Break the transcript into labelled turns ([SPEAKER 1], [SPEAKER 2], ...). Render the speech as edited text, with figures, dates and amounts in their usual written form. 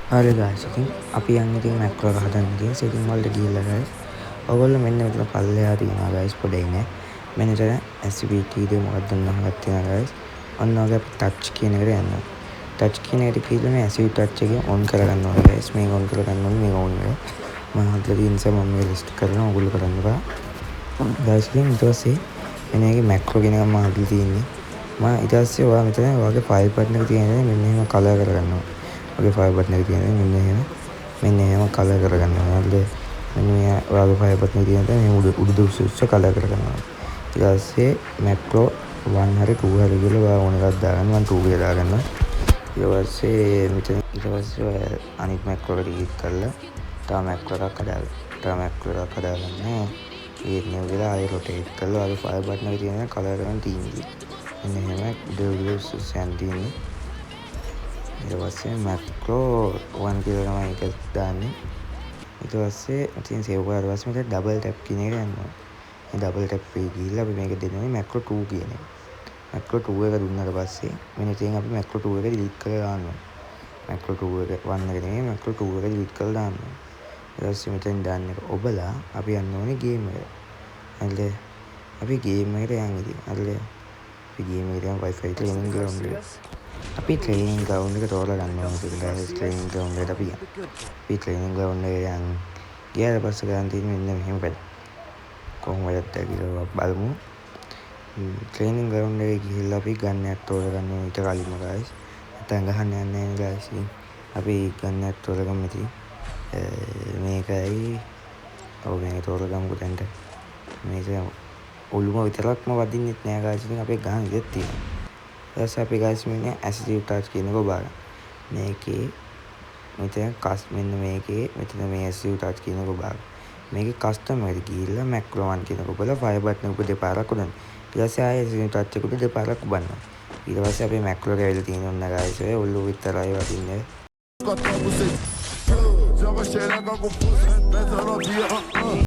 [SPEAKER 1] හරි ගයිස්, ඉතින් අපි යන්නේ ඉතින් මැක්‍රෝ එක හදන්න ඉතින් සෙටින් වලට ගිහිල්ලා ගයිස්. ඔයගොල්ලෝ මෙන්න මෙතන පල්ලෙහා තියෙනවා ගයිස් පොඩේ නේ. මෙන්න මෙතන SVT ද මොකක්ද නහක් තියෙනවා ගයිස්. ඔන්න ඔගේ අපි ටච් කියන එකට යනවා. ටච් කියන එකට ගිහිල්ලා මේ SVT ටච් එක ඔන් කරගන්න ඕනේ ගයිස්. මේක ඔන් කරගන්න ඕනේ මේක ඔන් කරලා. මම හදලා තියෙන නිසා මම මේ ලිස්ට් කරනවා ඔයගොල්ලෝ කරන්න බෑ. ගයිස් ඉතින් ඊට පස්සේ මෙන්න මේකේ මැක්‍රෝ කියන එක මම හදලා තියෙන්නේ. මම ඊට පස්සේ ඔයා මෙතන ඔයාගේ ෆයිල් බටන් එක තියෙනවා මෙන්න එහෙම කලර් කරගන්නවා. ඔගේ ෆයිල් බටන් එක තියෙනවා මෙන්න එහෙම කලර් කරගන්නවා. හරිද? මෙන්න මේ ඔයාගේ ෆයිල් බටන් එක තියෙනවා මේ උඩ දුස්ස කලර් කරගන්නවා. ඊට පස්සේ මැක්‍රෝ 1 හරි 2 හරි කියලා ඔයා ඕන එකක් දාගන්න. මම 2 කියලා දාගන්නවා. ඊට පස්සේ මෙතන ඔයා අනිත් මැක්‍රෝ එකට ක්ලික් කරලා තව මැක්‍රෝ එකක් හදාගන්න. තව මැක්‍රෝ එකක් හදාගන්න. ඒත් නේ කියලා ආයෙ රොටේට් කරලා ඔයාගේ ෆයිල් බටන් එක තියෙන කලර් කරන්න තියෙන්නේ. මෙන්න එහෙම උඩ දුස්ස යන් තියෙන්නේ. ඊට පස්සේ මැක්‍රෝ 1 කියලා තමයි ඒක දාන්නේ. ඊට පස්සේ ඉතින් සේව් කරලා ඊට පස්සේ මෙතන ඩබල් ටැප් කියන එකට යනවා. මේ ඩබල් ටැප් එකේ ගිහිල්ලා අපි මේක දෙන්නේ මැක්‍රෝ 2 කියන එක. මැක්‍රෝ 2 එක දුන්නාට පස්සේ මෙන්න ඉතින් අපි මැක්‍රෝ 2 එක ඩිලීට් කරලා දානවා. මැක්‍රෝ 2 එක 1 එක නෙමෙයි මැක්‍රෝ 2 එක ඩිලීට් කරලා දානවා. ඊට පස්සේ මෙතෙන් දාන්න එක ඔබලා අපි යන්න ඕනේ ගේම් එකට. හරිද? අපි ගේම් එකට යන් ඉතින්. හරිද? අපි ගේම් එකට යන් Wi-Fi ට්‍රේනින් ග්‍රවුන්ඩ් එකට. අපි ට්‍රේනින් ග්‍රවුන්ඩ් එක තෝරලා ගන්න ඕනේ ඉතින් ගයිස් ට්‍රේනින් ග්‍රවුන්ඩ් එකට අපි යන්. අපි ට්‍රේනින් ග්‍රවුන්ඩ් එකට යන් ගියාට පස්සේ ගන්න තියෙන්නේ මෙන්න මෙහෙම වැඩ. කොහොම වැඩද කියලා බලමු. ට්‍රේනින් ග්‍රවුන්ඩ් එකේ ගිහිල්ලා අපි ගන්නයක් තෝරගන්න ඕනේ ඊට කලින්ම ගයිස්. නැත්නම් ගහන්න යන්නේ නැහැ ගයිස්. අපි ගන්නයක් තෝරගමු ඉතින්. මේකයි ඔව් මේක තෝරගමුකෝ දැන්ට. මේක ඔළුම විතරක්ම වදින්නෙත් නෑ ගයිස්. ඉතින් අපේ ගහන ඉදෙත් තියෙනවා. ඊට පස්සේ අපි ගයිස් මෙන්න ඇසිටිව් ටච් කියන එක ඔබාගන්න. මේකේ මෙතන මෙන්න මේකේ මෙතන මේ ඇසිටිව් ටච් කියන එක ඔබාගන්න. මේකේ කස්ටම් එකට ගිහිල්ලා මැක්‍රෝ 1 කියන එක ඔබලා ෆයර් බටන් එක දෙපාරක් උඩන්න. ඊට පස්සේ ආයෙ ඇසිටිව් ටච් එක උඩ දෙපාරක් ඔබන්නවා. ඊට පස්සේ අපේ මැක්‍රෝ එක ඇවිල්ලා තියෙන ඔන්න ගයිස් ඔය ඔළුව විතරයි වදින්නේ. Joga xereca com força, pesa novinha,